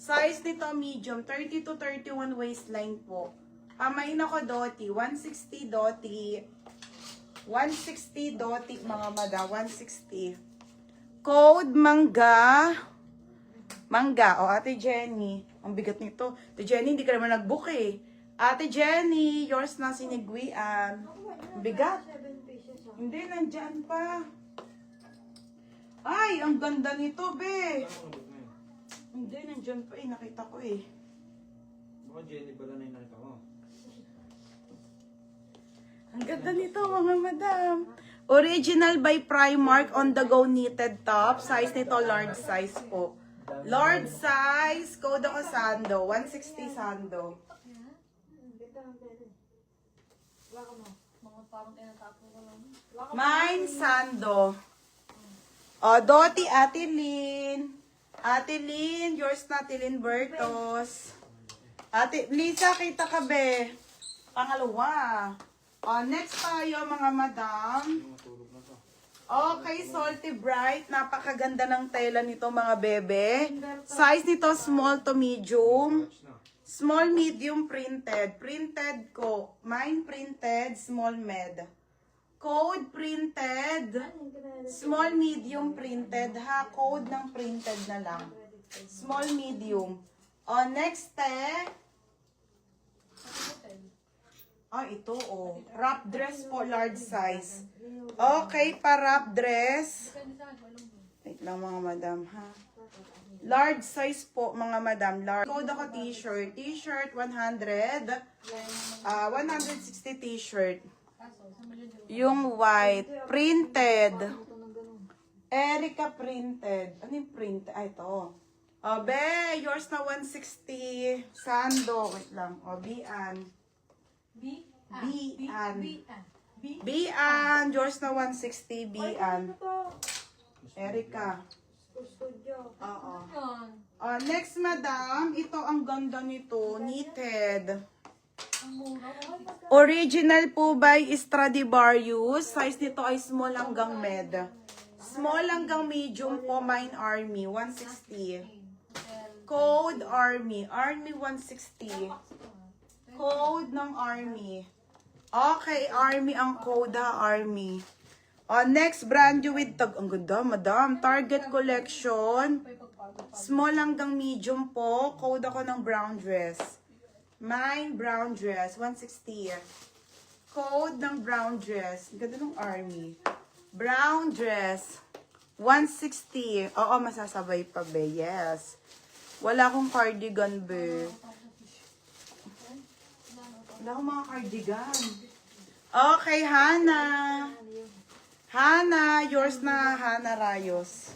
Size nito medium, 30 to 31 waistline po. Pamain ako doti, 160 doti. 160 doti mga mada, 160. Code mangga. Mangga, o Ate Jenny. Ang bigat nito. Ate Jenny, hindi ka naman nag-book eh. Ate Jenny, yours na sinigwian. Ang bigat. Hindi, nandyan pa. Ay, ang ganda nito, be. Hindi, nandyan pa eh. Nakita ko eh. Baka Jenny pala na yung nakita mo. Ang ganda nito, mga madam. Original by Primark on the go knitted top. Size nito, large size po. Large size. Code ako Sando. 160 Sando. Mine Sando. O, Doti, Ate Lynn. Ate Lynn, yours na, Ate Lynn Bertos. Ate Lisa, kita ka be. Pangalawa. O, next tayo mga madam. Matulog na to. Okay, Salty Bright. Napakaganda ng tela nito mga bebe. Size nito small to medium. Watch na. Small, medium, printed. Printed ko. Mine printed, small med. Code printed. Small, medium, printed. Ha, code ng printed na lang. Small, medium. O, next ito wrap dress po, large size. Okay, pa wrap dress. Wait lang mga madam, ha. Large size po, mga madam. Large. Code ako t-shirt. T-shirt, 100. 160 t-shirt. Yung white. Printed. Erica printed. Ano yung printed? Ah, ito. O, be, yours na 160. Sando. Wait lang. O, Bian. Bian. Yours na 160. Bian. Erica. Oo. Next, madam. Ito ang ganda nito. Knitted. Original po by Stradivarius. Size nito ay small hanggang med. Small hanggang medium po. Mine Army. 160. Code Army. Army 160. Code ng Army. Okay, Army ang code ha, Army. Next, brand new with tag. Ang ganda, madam. Target collection. Small hanggang medium po. Code ako ng brown dress. Mine, brown dress. 160. Code ng brown dress. Ang ganda ng Army. Brown dress. 160. Oo, masasabay pa, be. Yes. Wala akong cardigan, be. Wala akong mga cardigan. Okay, Hana. Hana, yours na, Hana Rayos.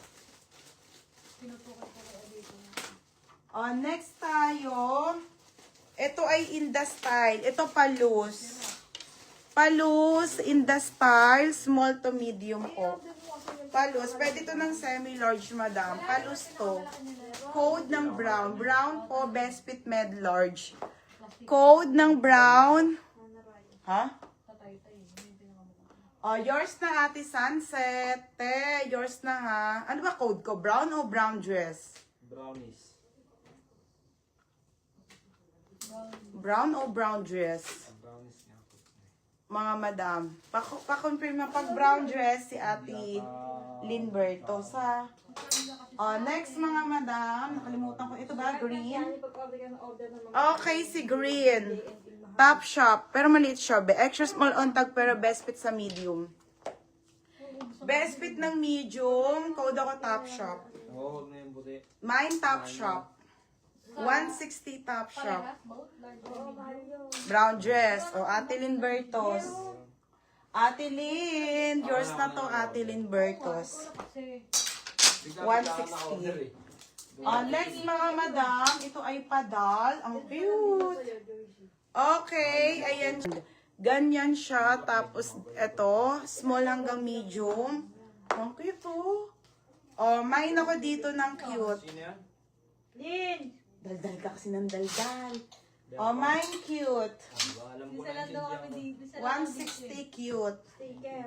Next tayo. Ito ay in the style. Ito palus. Palus in the style. Small to medium po. Palus. Pwede ito ng semi-large, madam. Palus to. Code ng brown. Brown po, best fit med large. Code ng brown. Ha? Yours na, Ate Sunset. Yours na ha. Ano ba code ko? Brown o brown dress? Brownies. Brown o brown dress? Brownies nga po. Mga madam. Pa-confirm na pag brown dress si Ate Linberto sa. Next mga madam. Nakalimutan ko. Ito ba? Green? Okay, si green. Top shop. Pero maliit siya. Extra small on tag pero best fit sa medium. Best fit ng medium. Code ako top shop. Oo, huwag na yung buti. Mine top shop. 160 top shop. Brown dress. O, Ate Lynn Bertos. Ate Lynn. Yours na to, Ate Lynn Bertos. 160. Next mga madam. Ito ay padal. Ang cute. Okay. Ayan. Ganyan siya. Tapos, ito. Small hanggang medium. Ang cute oh. Mine ako dito ng cute. Sino yan? Lin! Daldal ka kasi ng daldal. Mine cute. Alam ko na yung 160 cute. Sticker.